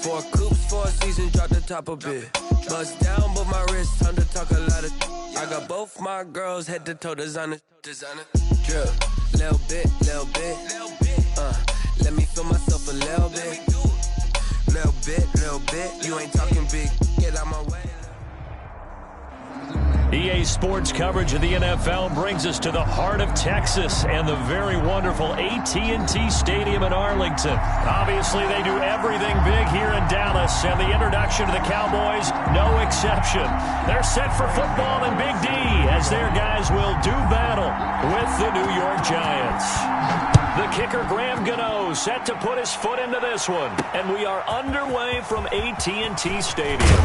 Four coops, 4 seasons, drop the top a bit. Bust down, but my wrist, time to talk a lot of. I got both my girls head to toe designer. Drip, little bit. Let me feel myself a little bit. Little bit. You ain't talking big. Get out my way. EA Sports coverage of the NFL brings us to the heart of Texas and the very wonderful AT&T Stadium in Arlington. Obviously, they do everything big here in Dallas, and the introduction to the Cowboys, no exception. They're set for football in Big D as their guys will do battle with the New York Giants. The kicker, Graham Gano, set to put his foot into this one, and we are underway from AT&T Stadium.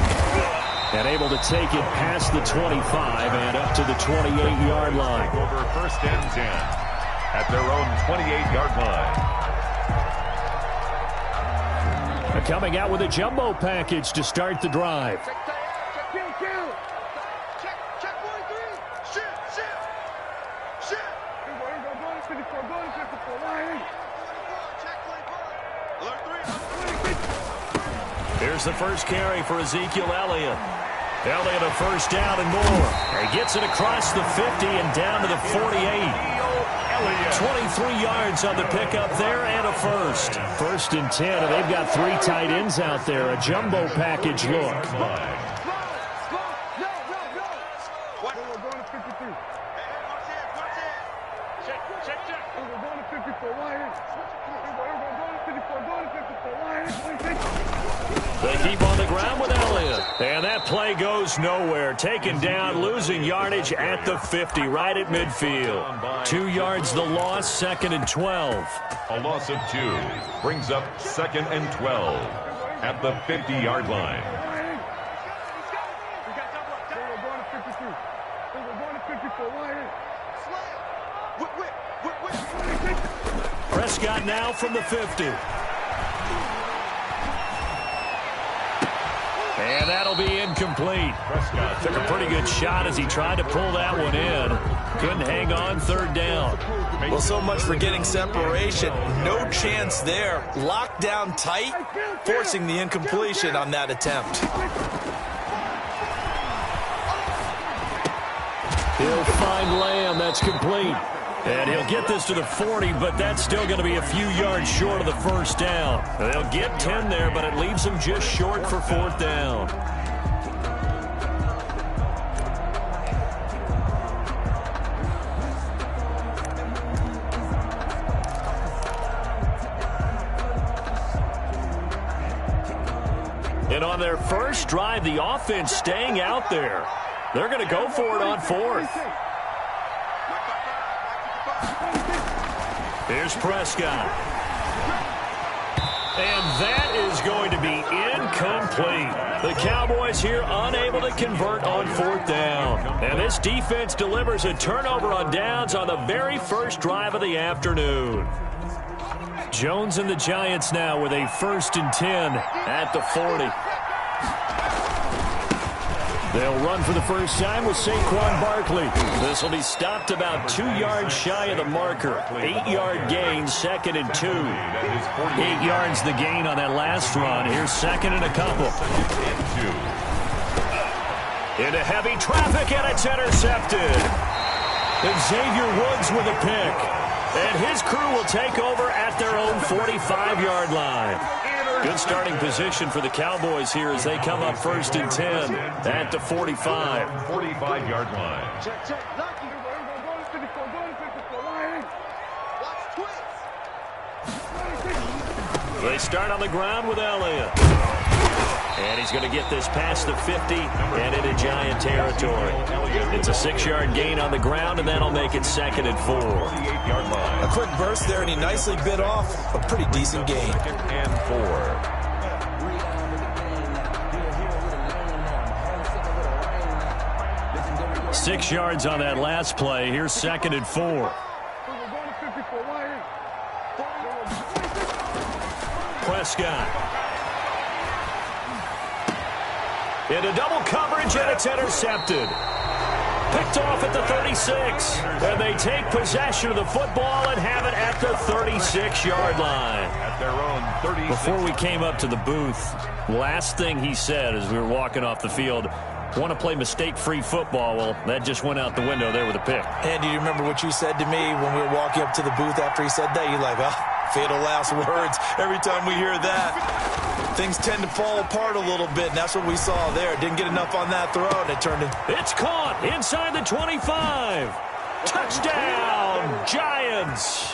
And able to take it past the 25 and up to the 28-yard line. Over 1st and 10 at their own 28-yard line. Coming out with a jumbo package to start the drive. Check 1-3. Shit. Here's the first carry for Ezekiel Elliott. Elliott a first down and more. He gets it across the 50 and down to the 48. 23 yards on the pickup there and a first. 1st and 10, and they've got 3 tight ends out there. A jumbo package look. They keep on the ground with Elliott. And that play goes nowhere. Taken down, losing yardage at the 50, right at midfield. 2 yards the loss, 2nd and 12. A loss of 2 brings up 2nd and 12 at the 50-yard line. Prescott now from the 50. And that'll be incomplete. Prescott took a pretty good shot as he tried to pull that one in. Couldn't hang on, 3rd down. Well, so much for getting separation. No chance there. Locked down tight, forcing the incompletion on that attempt. He'll find Lamb. That's complete. And he'll get this to the 40, but that's still going to be a few yards short of the 1st down. They'll get 10 there, but it leaves them just short for 4th down. And on their first drive, the offense staying out there. They're going to go for it on 4th. Here's Prescott. And that is going to be incomplete. The Cowboys here unable to convert on 4th down. And this defense delivers a turnover on downs on the very first drive of the afternoon. Jones and the Giants now with a 1st and 10 at the 40. They'll run for the first time with Saquon Barkley. This will be stopped about 2 yards shy of the marker. 8-yard gain, 2nd and 2. 8 yards the gain on that last run. Here's 2nd and a couple. Into heavy traffic, and it's intercepted. And Xavier Woods with a pick. And his crew will take over at their own 45-yard line. Good starting position for the Cowboys here as they come up 1st and 10 at the 45. 45-yard line. They start on the ground with Elliott. And he's going to get this past the 50 and into Giant territory. It's a 6-yard gain on the ground, and that'll make it 2nd and 4. A quick burst there, and he nicely bit off a pretty decent gain. 2nd and 4. 6 yards on that last play. Here's 2nd and 4. Prescott. Into double coverage, and it's intercepted. Picked off at the 36. And they take possession of the football and have it at the 36-yard line. At their own 36. Before we came up to the booth, last thing he said as we were walking off the field, want to play mistake-free football. Well, that just went out the window there with a pick. And do you remember what you said to me when we were walking up to the booth after he said that? You're like, oh, fatal last words. Every time we hear that, things tend to fall apart a little bit, and that's what we saw there. Didn't get enough on that throw, and it turned in. It's caught inside the 25. Touchdown, Giants.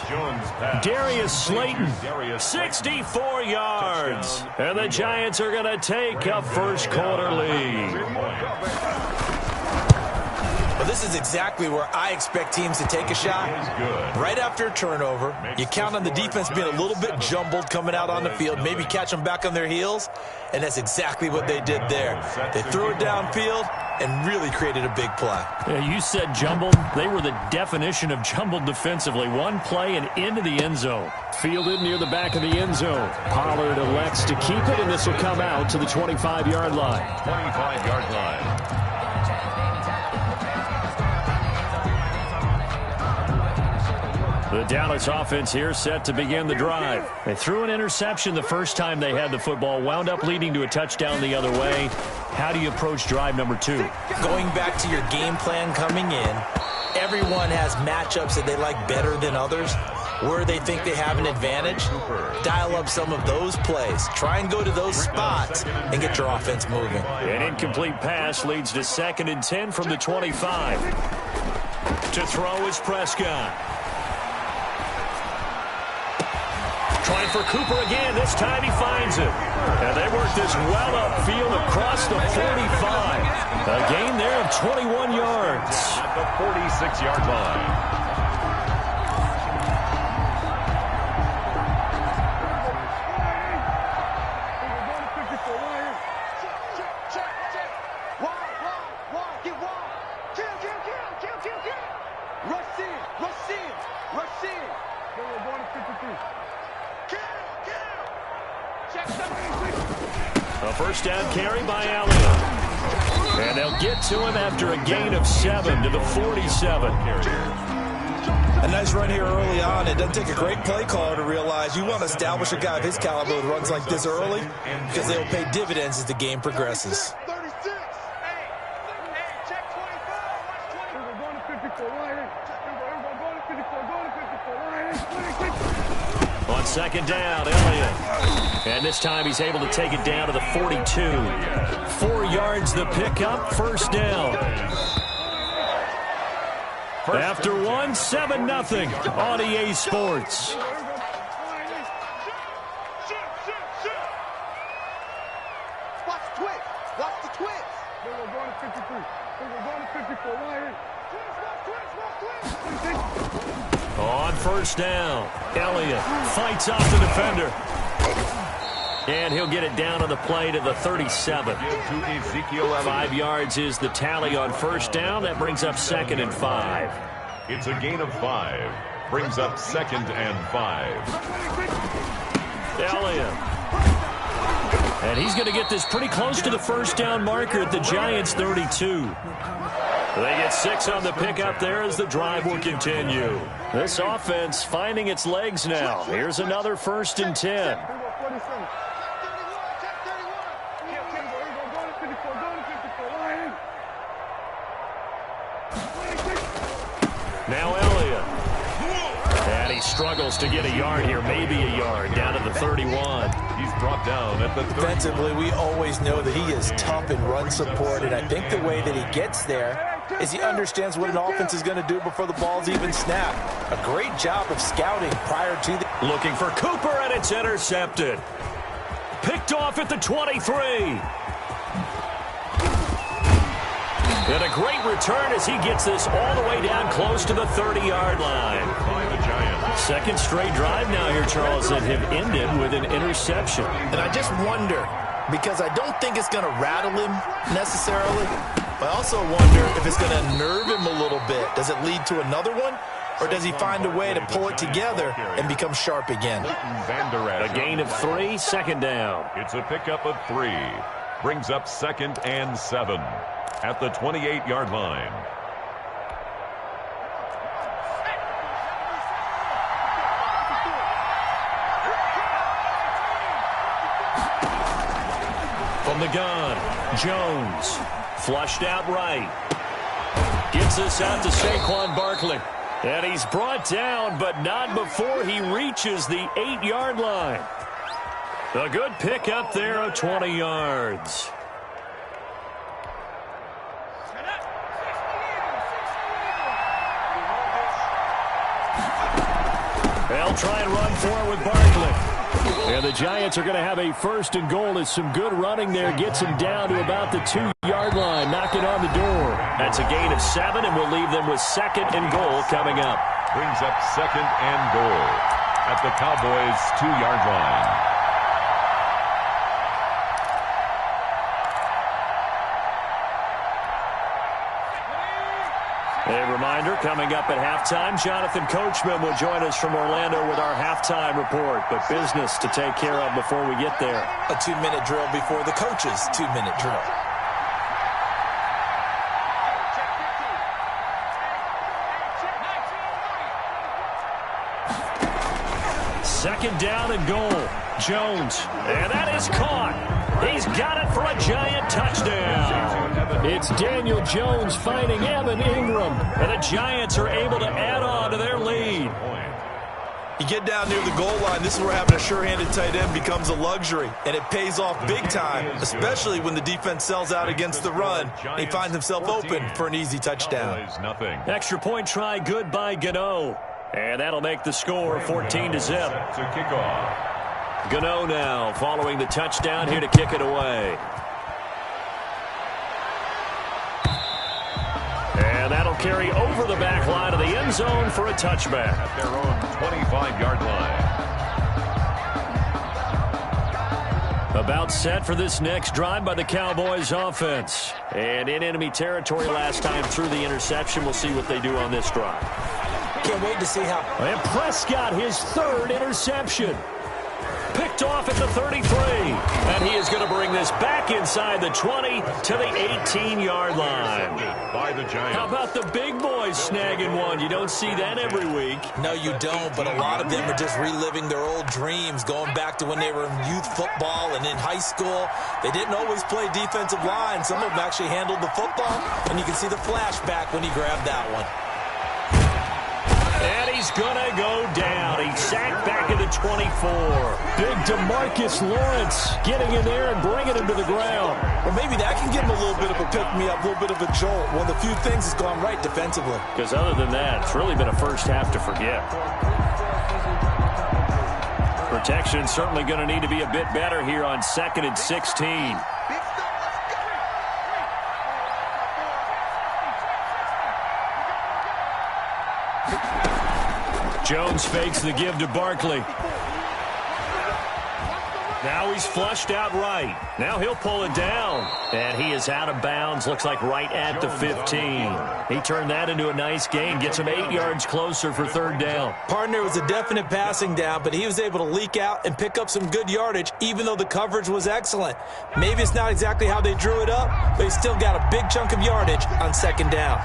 Darius Slayton, 64 yards. And the Giants are going to take a first-quarter lead. Well, this is exactly where I expect teams to take a shot. Right after a turnover, you count on the defense being a little bit jumbled coming out on the field, maybe catch them back on their heels, and that's exactly what they did there. They threw it downfield and really created a big play. Yeah, you said jumbled. They were the definition of jumbled defensively. One play and into the end zone. Fielded near the back of the end zone. Pollard elects to keep it, and this will come out to the 25-yard line. 25-yard line. The Dallas offense here set to begin the drive. They threw an interception the first time they had the football, wound up leading to a touchdown the other way. How do you approach drive number 2? Going back to your game plan coming in, everyone has matchups that they like better than others. Where they think they have an advantage, dial up some of those plays. Try and go to those spots and get your offense moving. An incomplete pass leads to 2nd and 10 from the 25. To throw is Prescott. Trying for Cooper again. This time he finds it. And they work this well upfield across the 45. A gain there of 21 yards. At the 46-yard line. A first down carry by Elliott. And they'll get to him after a gain of 7 to the 47. A nice run here early on. It doesn't take a great play caller to realize you want to establish a guy of his caliber who runs like this early because they'll pay dividends as the game progresses. 36. Hey, check 25. We're going to 54. We're going to 54. On second down, Elliott. And this time he's able to take it down to the 42. 4 yards the pickup, first down. After 1, 7-0 on EA Sports. Watch the twist. Watch the twist. We're going to 53. We're going to 54. Twist. On first down, Elliott fights off the defender. And he'll get it down on the play to the 37. 5 yards is the tally on first down. That brings up 2nd and 5. It's a gain of 5. Brings up 2nd and 5. Elliott. And he's going to get this pretty close to the first down marker at the Giants' 32. They get 6 on the pickup there as the drive will continue. This offense finding its legs now. Here's another 1st and 10. Now Elliott. And he struggles to get a yard here, maybe a yard, down to the 31. He's brought down at the 30. Defensively, we always know that he is tough in run support, and I think the way that he gets there is he understands what an offense is going to do before the ball's even snapped. A great job of scouting prior to the... Looking for Cooper, and it's intercepted. Picked off at the 23. And a great return as he gets this all the way down close to the 30-yard line. Second straight drive now here, Charles, that have ended with an interception. And I just wonder, because I don't think it's going to rattle him necessarily, but I also wonder if it's going to nerve him a little bit. Does it lead to another one? Or does he find a way to pull it together and become sharp again? A gain of 3, second down. It's a pickup of 3. Brings up 2nd and 7 at the 28-yard line. From the gun, Jones. Flushed out right. Gets this out to Saquon Barkley. And he's brought down, but not before he reaches the 8-yard line. A good pick up there of 20 yards. They'll try and run for it with Barkley. And the Giants are going to have a first and goal as some good running there gets him down to about the 2-yard line, knocking on the door. That's a gain of 7, and we'll leave them with second and goal coming up. Brings up second and goal at the Cowboys' 2-yard line. A reminder, coming up at halftime, Jonathan Coachman will join us from Orlando with our halftime report. But business to take care of before we get there. A 2-minute drill before the coach's 2-minute drill. Second down and goal. Jones. And that is caught. He's got it for a Giant touchdown. It's Daniel Jones finding Evan Ingram. And the Giants are able to add on to their lead. You get down near the goal line, this is where having a sure-handed tight end becomes a luxury. And it pays off big time, especially when the defense sells out against the run. And he finds himself open for an easy touchdown. Extra point try good by Gano. And that'll make the score 14-0. To kick off. Gano now following the touchdown here to kick it away. And that'll carry over the back line of the end zone for a touchback. At their own 25-yard line. About set for this next drive by the Cowboys offense. And in enemy territory last time through the interception. We'll see what they do on this drive. Can't wait to see how. And Prescott, his third interception. Picked off at the 33. And he is going to bring this back inside the 20 to the 18-yard line. By the Giants. How about the big boys snagging one? You don't see that every week. No, you don't, but a lot of them are just reliving their old dreams, going back to when they were in youth football and in high school. They didn't always play defensive line. Some of them actually handled the football, and you can see the flashback when he grabbed that one. And he's going to go down. He sacked back at the 24. Big DeMarcus Lawrence getting in there and bringing him to the ground. Well, maybe that can give him a little bit of a pick-me-up, a little bit of a jolt. One of the few things has gone right defensively. Because other than that, it's really been a first half to forget. Protection certainly going to need to be a bit better here on 2nd and 16. Jones fakes the give to Barkley. Now he's flushed out right. Now he'll pull it down. And he is out of bounds. Looks like right at the 15. He turned that into a nice gain. Gets him 8 yards closer for third down. Partner was a definite passing down, but he was able to leak out and pick up some good yardage, even though the coverage was excellent. Maybe it's not exactly how they drew it up, but he still got a big chunk of yardage on second down.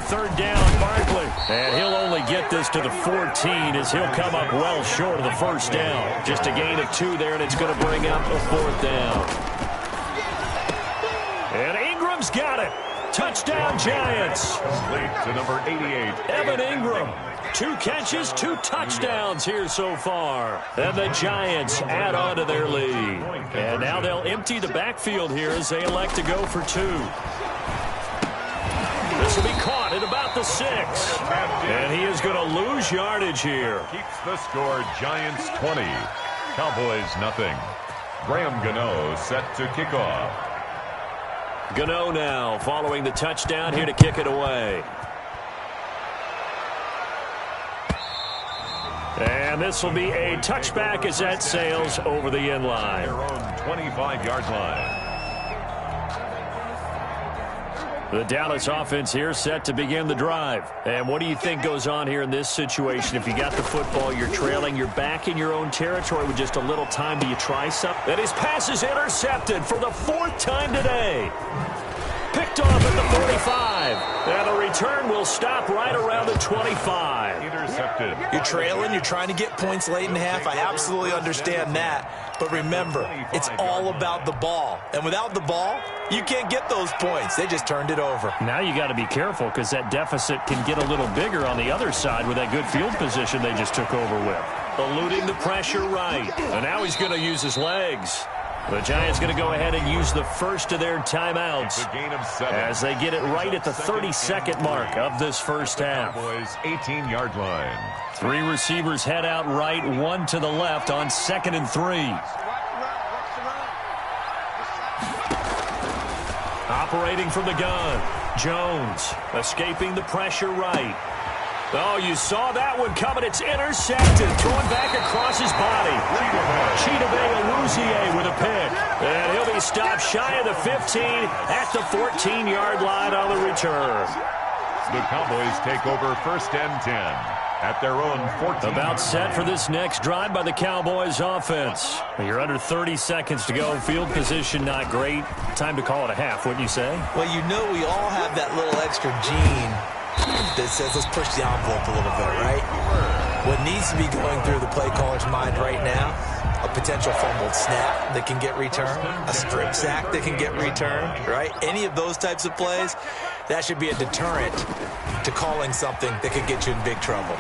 Third down, Barkley. And he'll only get this to the 14 as he'll come up well short of the first down. Just a gain of 2 there, and it's going to bring up a 4th down. And Ingram's got it. Touchdown, Giants. To number 88. Evan Ingram. 2 catches, 2 touchdowns here so far. And the Giants add on to their lead. And now they'll empty the backfield here as they elect to go for 2. This will be caught at about the 6. And he is going to lose yardage here. Keeps the score Giants 20. Cowboys nothing. Graham Gano set to kick off. Gano now following the touchdown here to kick it away. And this will be a touchback as that sails over the end line. Their own 25-yard line. The Dallas offense here set to begin the drive. And what do you think goes on here in this situation? If you got the football, you're trailing, you're back in your own territory with just a little time. Do you try something? And his pass is intercepted for the 4th time today. Picked off at the 45. And the return will stop right around the 25. Intercepted. You're trailing. You're trying to get points late in the half. I absolutely understand that. But remember, it's all about the ball. And without the ball, you can't get those points. They just turned it over. Now you got to be careful because that deficit can get a little bigger on the other side with that good field position they just took over with. Eluding the pressure right. And now he's going to use his legs. The Giants going to go ahead and use the first of their timeouts as they get it right at the 32nd mark of this first half. Cowboys 18-yard line. 3 receivers head out right, 1 to the left on 2nd and 3. Operating from the gun, Jones escaping the pressure right. Oh, you saw that one coming. It's intercepted. Throwing back across his body. Chidobe Awuzie with a pick. And he'll be stopped shy of the 15 at the 14-yard line on the return. The Cowboys take over 1st and 10 at their own 14. About set for this next drive by the Cowboys offense. You're under 30 seconds to go. Field position not great. Time to call it a half, wouldn't you say? Well, you know we all have that little extra gene that says let's push the envelope a little bit, right? What needs to be going through the play caller's mind right now, a potential fumbled snap that can get returned, a strip sack that can get returned, right? Any of those types of plays, that should be a deterrent to calling something that could get you in big trouble.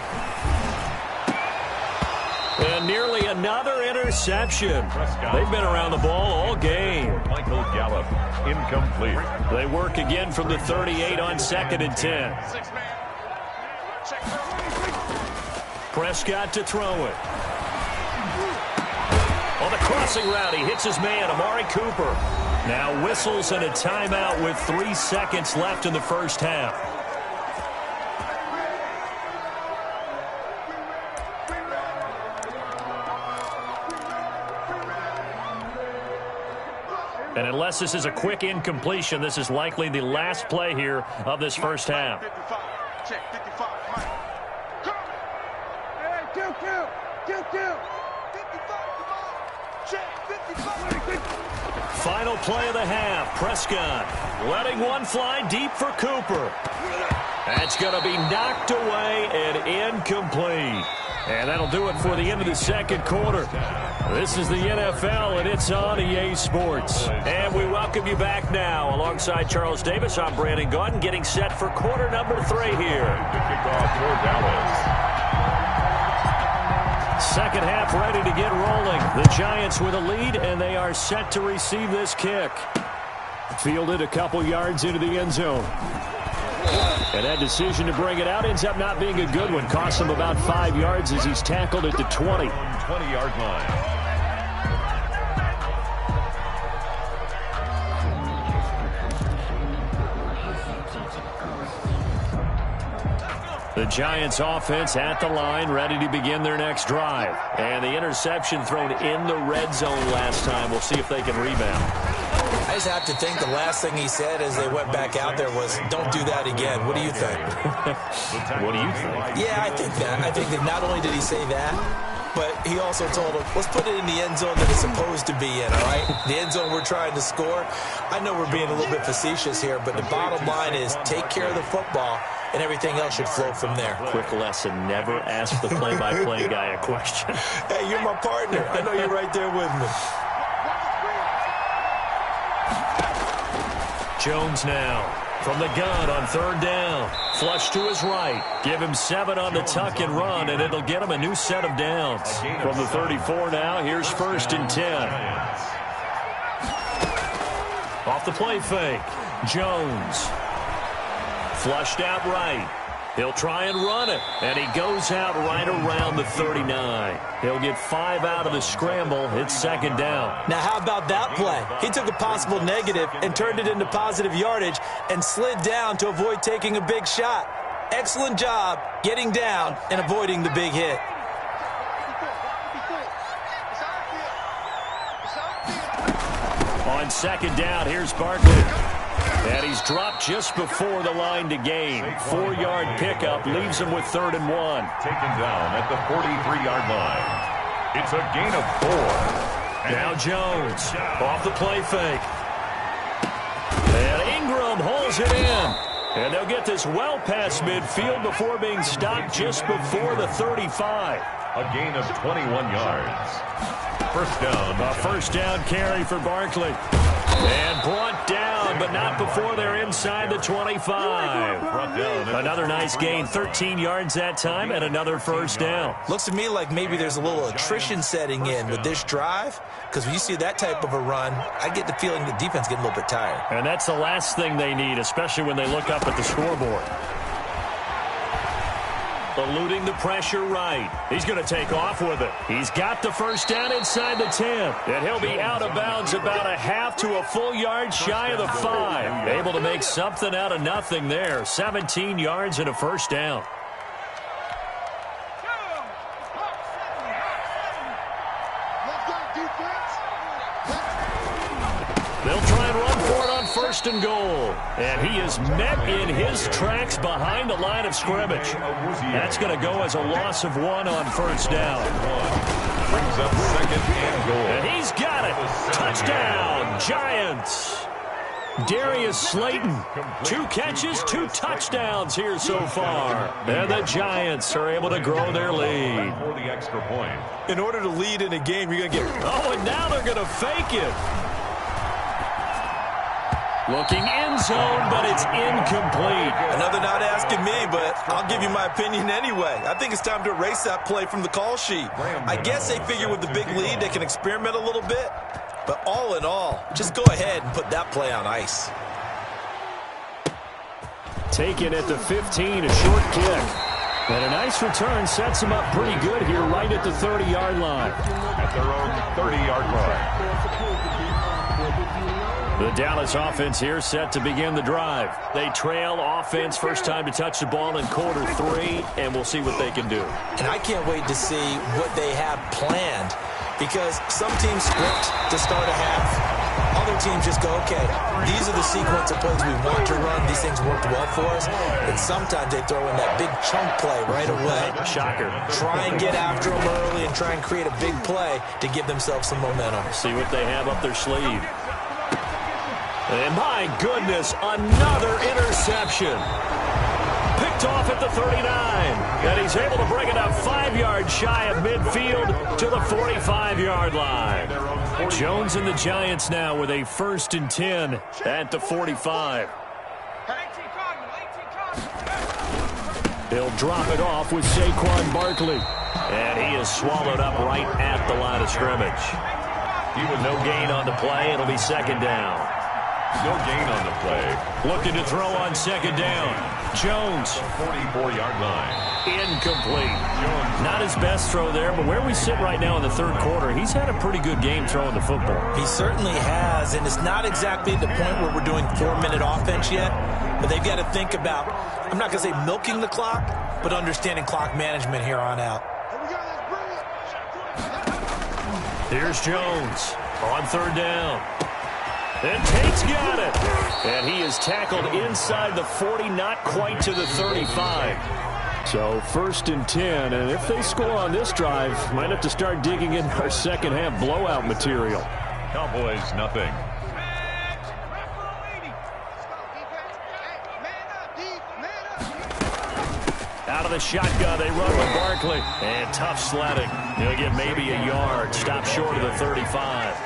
And nearly another interception. They've been around the ball all game. Michael Gallup, incomplete. They work again from the 38 on 2nd and 10. Prescott to throw it. On the crossing route, he hits his man, Amari Cooper. Now whistles and a timeout with 3 seconds left in the first half. And unless this is a quick incompletion, this is likely the last play here of this first half. 55. Check 55. Mike. Hey, kill. 55. Check 55. Final play of the half. Prescott letting one fly deep for Cooper. That's going to be knocked away and incomplete. And that'll do it for the end of the second quarter. This is the NFL, and it's on EA Sports. And we welcome you back now. Alongside Charles Davis, I'm Brandon Gaudin, getting set for quarter number 3 here. The kickoff for Dallas. Second half ready to get rolling. The Giants with a lead, and they are set to receive this kick. Fielded a couple yards into the end zone. And that decision to bring it out ends up not being a good one. Costs him about 5 yards as he's tackled at the 20. 20-yard line. The Giants offense at the line, ready to begin their next drive. And the interception thrown in the red zone last time. We'll see if they can rebound. I just have to think the last thing he said as they went back out there was, don't do that again. What do you think? What do you think? Yeah, I think that. I think that not only did he say that, but he also told him, let's put it in the end zone that it's supposed to be in, all right? The end zone we're trying to score. I know we're being a little bit facetious here, but the bottom line is take care of the football, and everything else should flow from there. Quick lesson, never ask the play-by-play guy a question. Hey, you're my partner. I know you're right there with me. Jones now from the gun on 3rd down. Flush to his right. Give him 7 on the tuck and run, and it'll get him a new set of downs. From the 34 now, here's 1st and 10. Off the play fake. Jones. Flushed out right. He'll try and run it, and he goes out right around the 39. He'll get 5 out of the scramble. It's 2nd down. Now, how about that play? He took a possible negative and turned it into positive yardage and slid down to avoid taking a big shot. Excellent job getting down and avoiding the big hit. On 2nd down, here's Barkley. And he's dropped just before the line to gain. 4-yard pickup leaves him with 3rd and 1. Taken down at the 43-yard line. It's a gain of 4. Now Jones off the play fake. And Ingram holds it in. And they'll get this well past midfield before being stopped just before the 35. A gain of 21 yards. First down. A first down carry for Barkley. And brought down, but not before they're inside the 25. Another nice gain, 13 yards that time, and another first down. Looks to me like maybe there's a little attrition setting in with this drive, because when you see that type of a run, I get the feeling the defense getting a little bit tired. And that's the last thing they need, especially when they look up at the scoreboard. Eluding the pressure right. He's going to take off with it. He's got the first down inside the 10. And he'll be out of bounds about a half to a full yard shy of the 5. Able to make something out of nothing there. 17 yards and a first down. They'll try and run for it on first and goal. And he is met in his tracks behind the line of scrimmage. That's going to go as a loss of 1 on first down. Brings up second and goal. And he's got it. Touchdown, Giants. Darius Slayton, 2 catches, 2 touchdowns here so far. And the Giants are able to grow their lead. For the extra point. In order to lead in a game, you're going to get... Oh, and now they're going to fake it. Looking end zone, but it's incomplete. Another not asking me, but I'll give you my opinion anyway. I think it's time to erase that play from the call sheet. I guess they figure with the big lead they can experiment a little bit. But all in all, just go ahead and put that play on ice. Taken at the 15, a short kick. And a nice return sets him up pretty good here right at the 30-yard line. At their own 30-yard line. The Dallas offense here set to begin the drive. They trail offense first time to touch the ball in quarter 3, and we'll see what they can do. And I can't wait to see what they have planned, because some teams script to start a half. Other teams just go, okay, these are the sequence of plays we want to run. These things worked well for us. And sometimes they throw in that big chunk play right away. Shocker. Try and get after them early and try and create a big play to give themselves some momentum. See what they have up their sleeve. And my goodness, another interception. Picked off at the 39. And he's able to bring it up 5 yards shy of midfield to the 45-yard line. Jones and the Giants now with a 1st and 10 at the 45. He'll drop it off with Saquon Barkley. And he is swallowed up right at the line of scrimmage. No gain on the play. It'll be 2nd down. No gain on the play. Looking to throw on 2nd down. Jones. 44-yard line. Incomplete. Not his best throw there, but where we sit right now in the 3rd quarter, he's had a pretty good game throwing the football. He certainly has, and it's not exactly at the point where we're doing 4-minute offense yet, but they've got to think about, I'm not going to say milking the clock, but understanding clock management here on out. Here's Jones on 3rd down. And Tate's got it. And he is tackled inside the 40, not quite to the 35. So 1st and 10, and if they score on this drive, might have to start digging in our second half blowout material. Cowboys, nothing. Out of the shotgun, they run with Barkley. And tough sledding. He'll get maybe a yard. Stop short of the 35.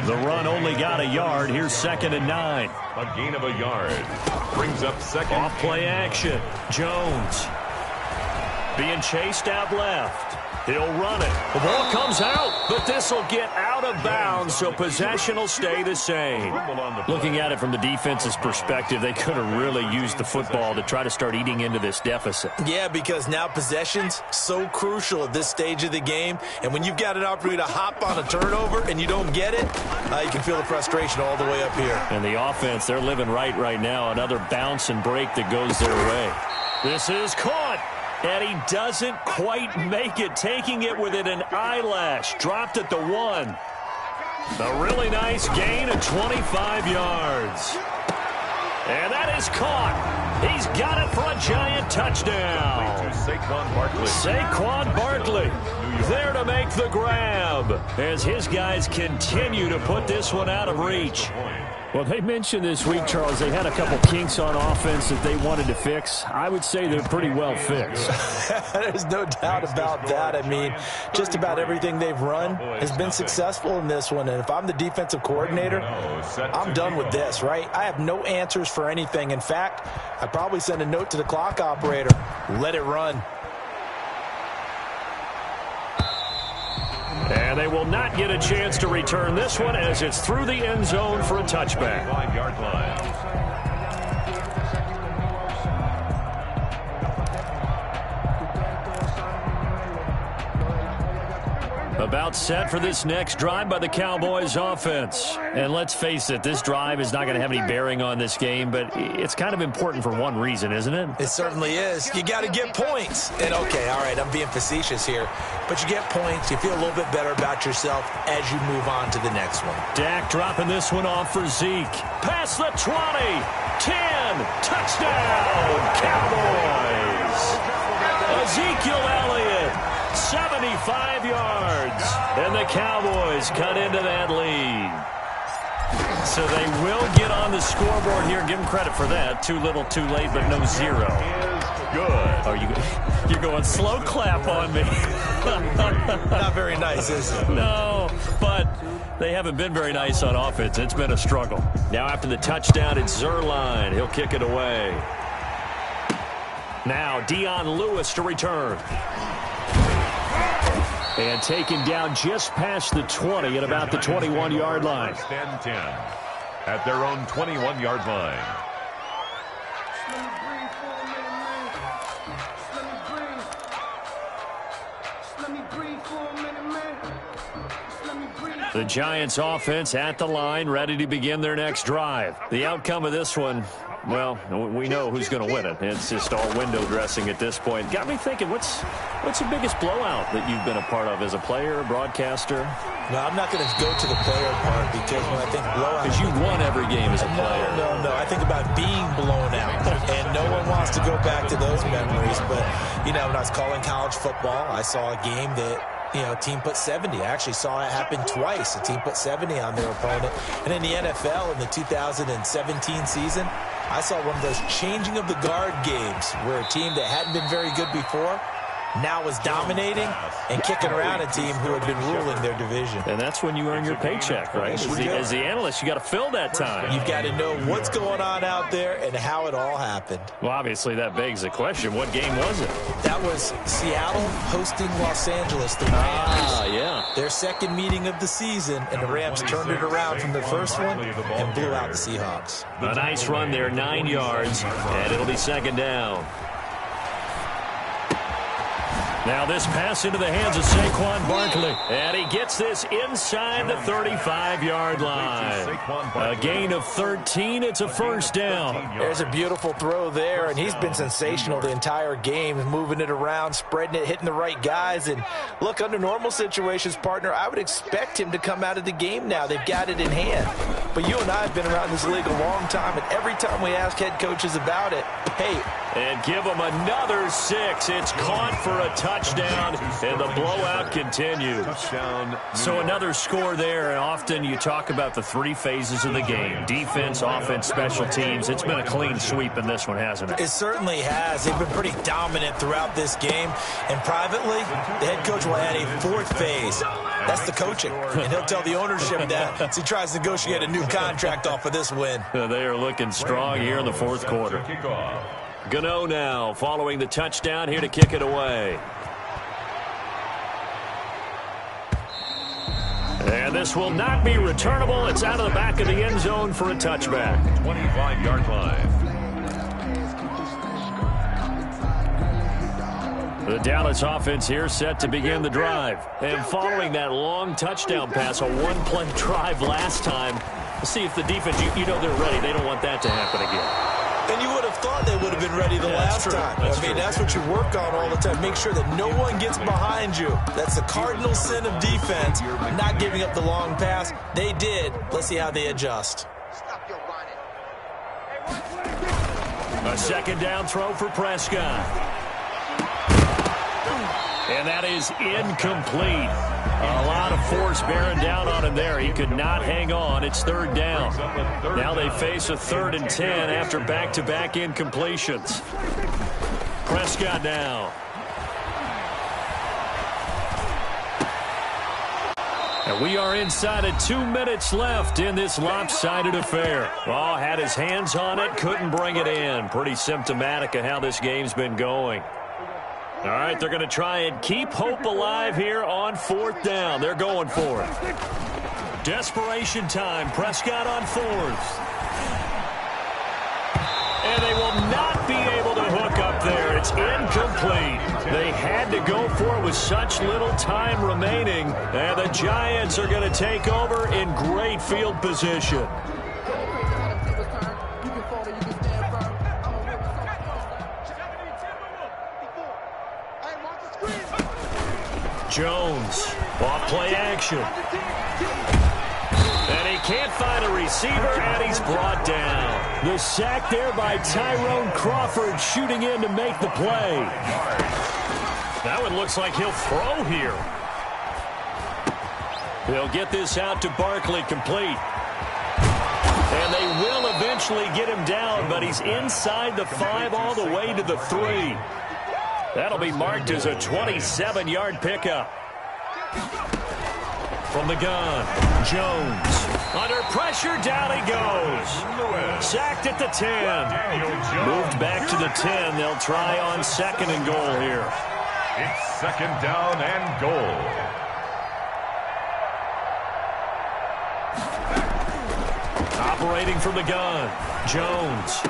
The run only got a yard. Here's 2nd and 9. A gain of a yard. Brings up 2nd. Off play action. Jones being chased out left. He'll run it. The ball comes out, but this will get out of bounds, so possession will stay the same. Looking at it from the defense's perspective, they could have really used the football to try to start eating into this deficit. Yeah, because now possession's so crucial at this stage of the game, and when you've got an opportunity to hop on a turnover and you don't get it, you can feel the frustration all the way up here. And the offense, they're living right now. Another bounce and break that goes their way. This is caught. And he doesn't quite make it, taking it within an eyelash. Dropped at the 1. A really nice gain of 25 yards. And that is caught. He's got it for a Giant touchdown. Saquon Barkley. Saquon Barkley there to make the grab as his guys continue to put this one out of reach. Well, they mentioned this week, Charles, they had a couple kinks on offense that they wanted to fix. I would say they're pretty well fixed. There's no doubt about that. I mean, just about everything they've run has been successful in this one. And if I'm the defensive coordinator, I'm done with this, right? I have no answers for anything. In fact, I'd probably send a note to the clock operator. Let it run. And they will not get a chance to return this one as it's through the end zone for a touchback. 5-yard line. About set for this next drive by the Cowboys offense. And let's face it, this drive is not going to have any bearing on this game, but it's kind of important for one reason, isn't it? It certainly is. You got to get points. And okay, all right, I'm being facetious here, but you get points, you feel a little bit better about yourself as you move on to the next one. Dak dropping this one off for Zeke. Past the 20, 10, touchdown, Cowboys. Ezekiel Elliott, 75 yards, and the Cowboys cut into that lead. So they will get on the scoreboard here. Give them credit for that. Too little, too late, but no zero. Good. Oh, you're going slow clap on me. Not very nice, is it? No, but they haven't been very nice on offense. It's been a struggle. Now after the touchdown, it's Zuerlein. He'll kick it away. Now Dion Lewis to return. And taken down just past the 20 at about the 21-yard line. First and 10 at their own 21-yard line. The Giants offense at the line, ready to begin their next drive. The outcome of this one, well, we know who's going to win it. It's just all window dressing at this point. Got me thinking, what's the biggest blowout that you've been a part of as a player, broadcaster? No, I'm not going to go to the player part because when I think blowout... Because you won every game as a player. No. I think about being blown out. And no one wants to go back to those memories. But, you know, when I was calling college football, I saw a game that... team put 70. I actually saw it happen twice. A team put 70 on their opponent. And in the NFL in the 2017 season, I saw one of those changing of the guard games where a team that hadn't been very good before now was dominating and kicking around a team who had been ruling their division. And that's when you earn your paycheck, right? As the analyst, you got to fill that time. You've got to know what's going on out there and how it all happened. Well, obviously, that begs the question, what game was it? That was Seattle hosting Los Angeles, the Rams. Yeah. Their second meeting of the season, and the Rams turned it around from the first one and blew out the Seahawks. A nice run there, 9 yards, and it'll be second down. Now this pass into the hands of Saquon Barkley. And he gets this inside the 35-yard line. A gain of 13. It's a first down. There's a beautiful throw there, and he's been sensational the entire game, moving it around, spreading it, hitting the right guys. And look, under normal situations, partner, I would expect him to come out of the game now. They've got it in hand. But you and I have been around this league a long time, and every time we ask head coaches about it, hey. And give him another 6. It's caught for a touchdown, and the blowout continues. So another score there, and often you talk about the 3 phases of the game. Defense, offense, special teams. It's been a clean sweep in this one, hasn't it? It certainly has. They've been pretty dominant throughout this game. And privately, the head coach will add a 4th phase. That's the coaching. And he'll tell the ownership that as he tries to negotiate a new contract off of this win. They are looking strong here in the 4th quarter. Gano now following the touchdown here to kick it away. And this will not be returnable. It's out of the back of the end zone for a touchback. 25-yard line. The Dallas offense here set to begin the drive. And following that long touchdown pass, a one-play drive last time, let's see if the defense, you know they're ready. They don't want that to happen again. And you would have thought they would have been ready the last time. That's what you work on all the time. Make sure that no one gets behind you. That's the cardinal sin of defense, not giving up the long pass. They did. Let's see how they adjust. A second down throw for Prescott. And that is incomplete. A lot of force bearing down on him there. He could not hang on. It's third down. Now they face a 3rd and 10 after back-to-back incompletions. Prescott now. And we are inside of 2 minutes left in this lopsided affair. Oh, had his hands on it, couldn't bring it in. Pretty symptomatic of how this game's been going. All right, they're going to try and keep hope alive here on 4th down. They're going for it. Desperation time. Prescott on 4th. And they will not be able to hook up there. It's incomplete. They had to go for it with such little time remaining. And the Giants are going to take over in great field position. Jones, off play action. And he can't find a receiver, and he's brought down. The sack there by Tyrone Crawford, shooting in to make the play. That one looks like he'll throw here. They'll get this out to Barkley, complete. And they will eventually get him down, but he's inside the 5 all the way to the 3. That'll be marked as a 27-yard pickup. From the gun, Jones. Under pressure, down he goes. Sacked at the 10. Moved back to the 10. They'll try on 2nd and goal here. It's 2nd down and goal. Operating from the gun, Jones.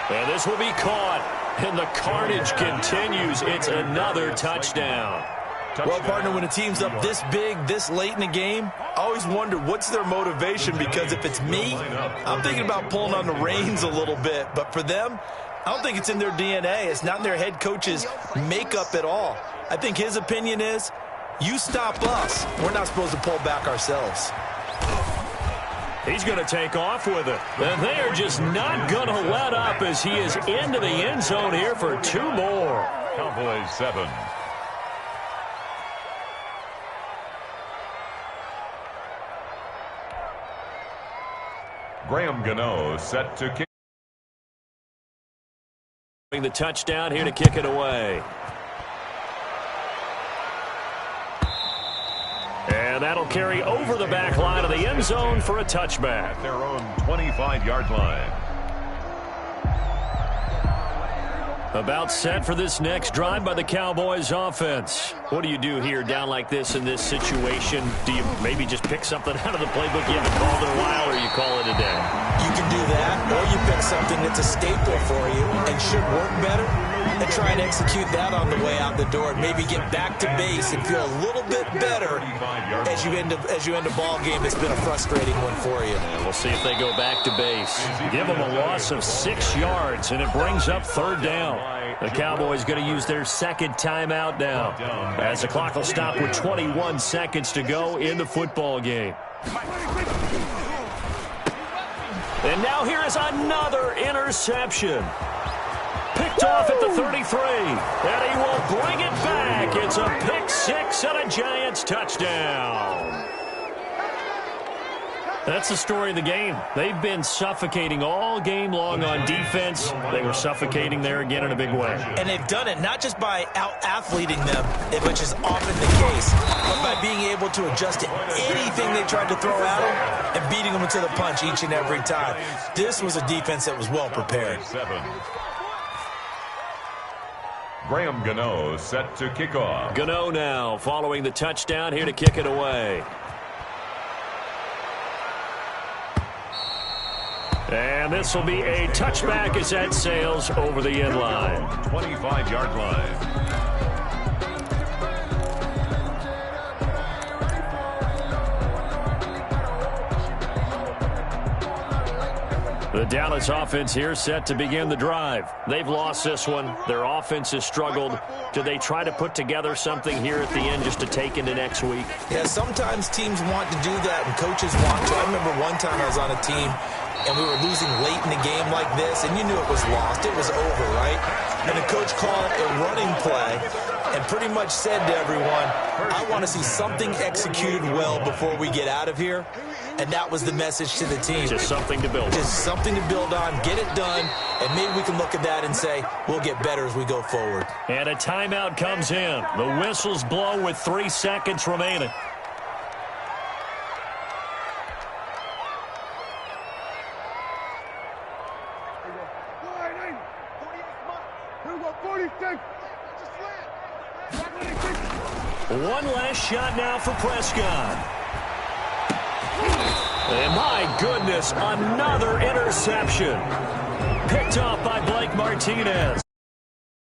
And this will be caught. And the carnage continues. It's another touchdown. Well, partner, when a team's up this big, this late in the game, I always wonder what's their motivation, because if it's me, I'm thinking about pulling on the reins a little bit. But for them, I don't think it's in their DNA. It's not in their head coach's makeup at all. I think his opinion is, you stop us, we're not supposed to pull back ourselves. He's going to take off with it. And they are just not going to let up as he is into the end zone here for 2 more. Cowboys 7. Graham Gano set to kick. The touchdown here to kick it away. And that'll carry over the back line of the end zone for a touchback. At their own 25-yard line. About set for this next drive by the Cowboys offense. What do you do here down like this in this situation? Do you maybe just pick something out of the playbook you haven't called in a while, or you call it a day? You can do that, or you pick something that's a staple for you and should work better, and try and execute that on the way out the door, and maybe get back to base and feel a little bit better as you end a ball game that's been a frustrating one for you. And we'll see if they go back to base. Give them a loss of 6 yards, and it brings up 3rd down. The Cowboys going to use their 2nd timeout now, as the clock will stop with 21 seconds to go in the football game. And now here is another interception. Picked off at the 33, and he will bring it back. It's a pick 6 and a Giants touchdown. That's the story of the game. They've been suffocating all game long on defense. They were suffocating there again in a big way. And they've done it not just by out-athleting them, which is often the case, but by being able to adjust to anything they tried to throw at them and beating them to the punch each and every time. This was a defense that was well prepared. Graham Gano set to kick off. Gano now following the touchdown here to kick it away. And this will be a touchback as that sails over the end line. 25-yard line. The Dallas offense here set to begin the drive. They've lost this one. Their offense has struggled. Do they try to put together something here at the end just to take into next week? Yeah, sometimes teams want to do that and coaches want to. I remember one time I was on a team and we were losing late in the game like this, and you knew it was lost. It was over, right? And the coach called a running play, and pretty much said to everyone, I want to see something executed well before we get out of here. And that was the message to the team. Just something to build on. Just something to build on, get it done, and maybe we can look at that and say, we'll get better as we go forward. And a timeout comes in. The whistles blow with 3 seconds remaining. One last shot now for Prescott. And my goodness, another interception. Picked off by Blake Martinez.